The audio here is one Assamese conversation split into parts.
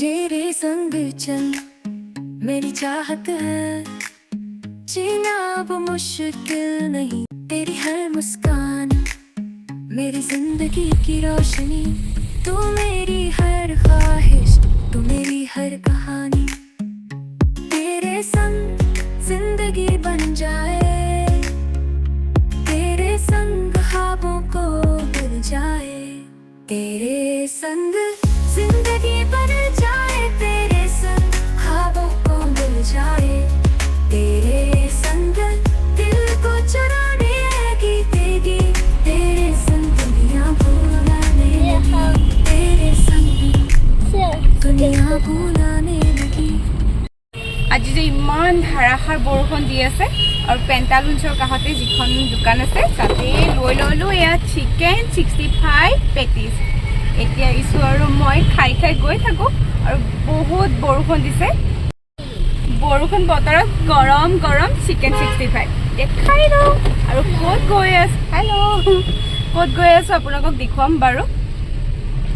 तेरे संग चल मेरी चाहत है जीना अब मुश्किल नहीं तेरी हर मुस्कान मेरी जिंदगी की रोशनी तू मेरी हर ख्वाहिश तू मेरी हर कहानी तेरे संग जिंदगी बन जाए तेरे संग ख्वाबों को मिल जाए तेरे संग जिंदगी बन जाए तेरे संग ख्वाबों को मिल जाए तेरे संग दिल को चुराने की तेगी तेरे संग दुनिया भुलाने लगी तेरे संग दुनिया भुलाने लगी আজি যে ইমান ধাৰাসাৰ বৰষুণ দি আছে আৰু পেণ্টালুন্সৰ কাষতে যিখন দোকান আছে তাতে লৈ ললো এয়া চিকেন 65 পেটিছ এতিয়া ইছু আৰু মই খাই খাই গৈ থাকো আৰু বহুত বৰষুণ দিছে বৰষুণ বতৰত গৰম গৰম চিকেন 65 দেখাই ৰ আৰু ক'ত গৈ আছে হেল্ল' ক'ত গৈ আছে আপোনালোকক দেখুৱাম বাৰু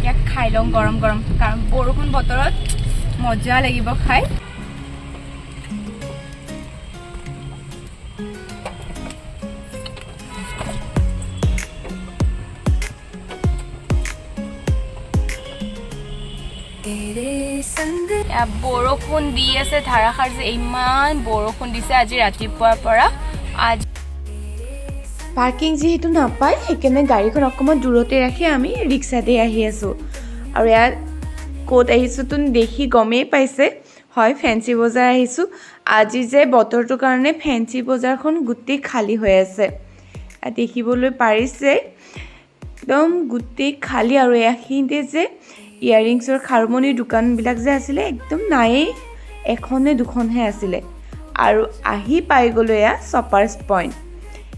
ইয়াক খাই লওঁ গৰম গৰম কাৰণ বৰষুণ বতৰত মজা লাগিব খাই বৰষুণ দি আছে ধাৰাসাৰ যে ইমান বৰষুণ দিছে আজি ৰাতিপুৱাৰ পৰা আজি পাৰ্কিং যেহেতু নাপায় সেইকাৰণে গাড়ীখন অকণমান দূৰতে ৰাখি আমি ৰিক্সাতে আহি আছোঁ আৰু ইয়াত ক'ত আহিছোঁ তুমি দেখি গমেই পাইছে হয় ফেঞ্চি বজাৰ আহিছোঁ আজি যে বতৰটোৰ কাৰণে ফেঞ্চি বজাৰখন গোটেই খালী হৈ আছে দেখিবলৈ পাৰিছে একদম গোটেই খালী আৰু এইখিনিতে যে ইয়াৰিংছৰ খাৰুমণিৰ দোকানবিলাক যে আছিলে একদম নায়েই এখন নে দুখনহে আছিলে আৰু আহি পাই গ'লো এয়া শ্বপাৰ্ছ পইণ্ট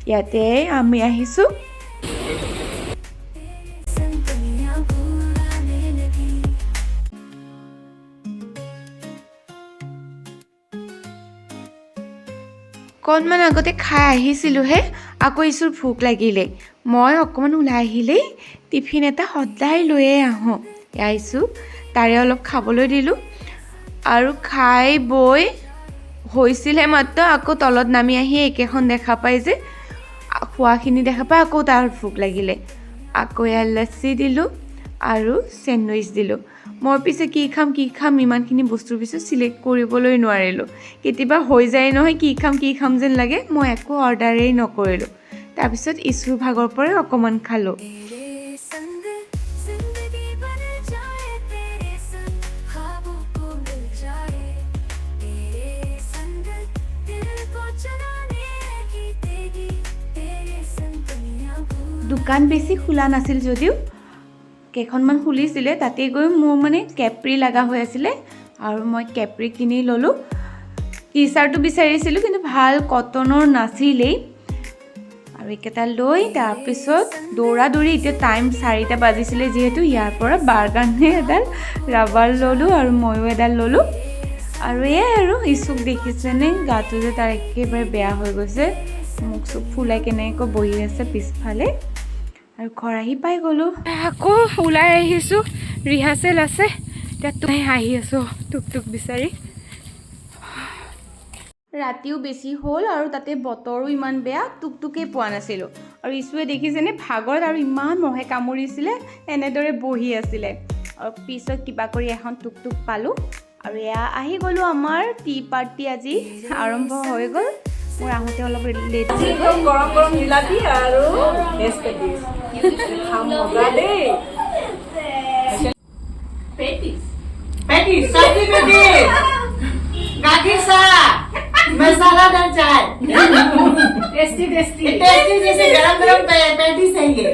ইয়াতে আমি আহিছোঁ অকণমান আগতে খাই আহিছিলোঁহে আকৌ ইছুৰ ভোক লাগিলে মই অকণমান ওলাই আহিলেই টিফিন এটা সদায় লৈয়ে আহোঁ আহিছোঁ তাৰে অলপ খাবলৈ দিলোঁ আৰু খাই বৈ হৈছিলহে মাত্ৰ আকৌ তলত নামি আহি একেখন দেখা পাই যে খোৱাখিনি দেখা পাই আকৌ তাৰ ভোক লাগিলে আকৌ ইয়াৰ লচ্চি দিলোঁ আৰু চেণ্ডউইচ দিলোঁ মই পিছে কি খাম ইমানখিনি বস্তুৰ পিছত চিলেক্ট কৰিবলৈ নোৱাৰিলোঁ কেতিয়াবা হৈ যায় নহয় কি খাম যেন লাগে মই একো অৰ্ডাৰেই নকৰিলোঁ তাৰপিছত ইছুৰ ভাগৰ পৰাই অকণমান খালোঁ দোকান বেছি খোলা নাছিল যদিও কেইখনমান খুলিছিলে তাতে গৈ মোৰ মানে কেপ্ৰি লগা হৈ আছিলে আৰু মই কেপ্ৰি কিনি ল'লোঁ টি চাৰ্টটো বিচাৰিছিলোঁ কিন্তু ভাল কটনৰ নাছিলেই আৰু এইকেইটা লৈ তাৰপিছত দৌৰি এতিয়া টাইম 4টা বাজিছিলে যিহেতু ইয়াৰ পৰা বাৰ কাৰণে এডাল ৰাবাৰ ল'লোঁ আৰু ময়ো এডাল ল'লোঁ আৰু এয়াই আৰু ইছুক দেখিছেনে গাটো যে তাৰ একেবাৰে বেয়া হৈ গৈছে মুখ চুখ ফুলাই কেনেকৈ বহি আছে পিছফালে আৰু ঘৰ আহি পাই গ'লোঁ আকৌ ওলাই আহিছোঁ ৰিহাৰ্চেল আছে এতিয়া তুমি আহি আছোঁ টুক বিচাৰি ৰাতিও বেছি হ'ল আৰু তাতে বতৰো ইমান বেয়া টুকটুকেই পোৱা নাছিলোঁ আৰু ইছুৱে দেখিছেনে ভাগৰত আৰু ইমান মহে কামুৰিছিলে এনেদৰে বহি আছিলে আৰু পিছত কিবা কৰি এখন টুকটুক পালোঁ আৰু এয়া আহি গ'লোঁ আমাৰ টি পাৰ্টি আজি আৰম্ভ হৈ গ'ল মোৰ আহোঁতে অলপ লেট হৈ গ'ল গৰম গৰম জিলাপি আৰু পেটিছ খাম মজা দেই পেটিছ সবজি পেটিছ গাখীৰ চাহ मसालादार चाय टेस्टी जैसे गरम पैटीज चाहिए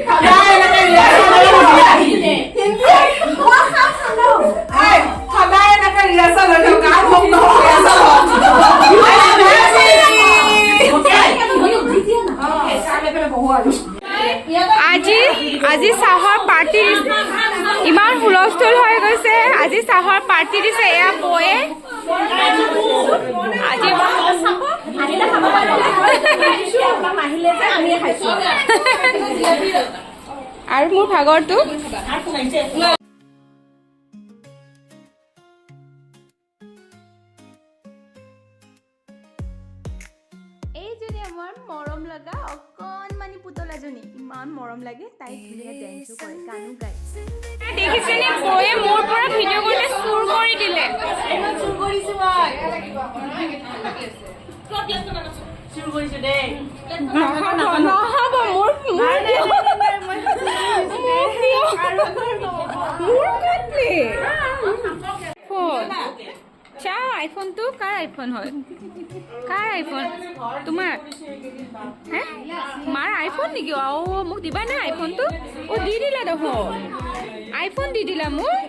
আজি চাহৰ পাৰ্টি ইমান হুলস্থুল হৈ গৈছে আজি চাহৰ পাৰ্টি দিছে এয়া বয়ে আজি আৰু মোৰ ভাগৰটো আমাৰ মৰম লগা অকণমানি পুতলাজনী ইমান মৰম লাগে তাই ধুনীয়া ডেন্সো কৰে গানো গায় দেখিছেনে বয়ে মোৰ পৰা ভিডিঅ' কৰি চুৰ কৰি দিলে চুৰ কৰিছো মই চুৰ কৰিছো দেই নহ'ব মোৰ চাও আইফোনটো কাৰ আইফোন হয় কাৰ আইফোন তোমাৰ হে মাৰ আইফোন নেকি মোক দিবা নে আইফোনটো দি দিলা দেখোন আইফোন দি দিলা মোক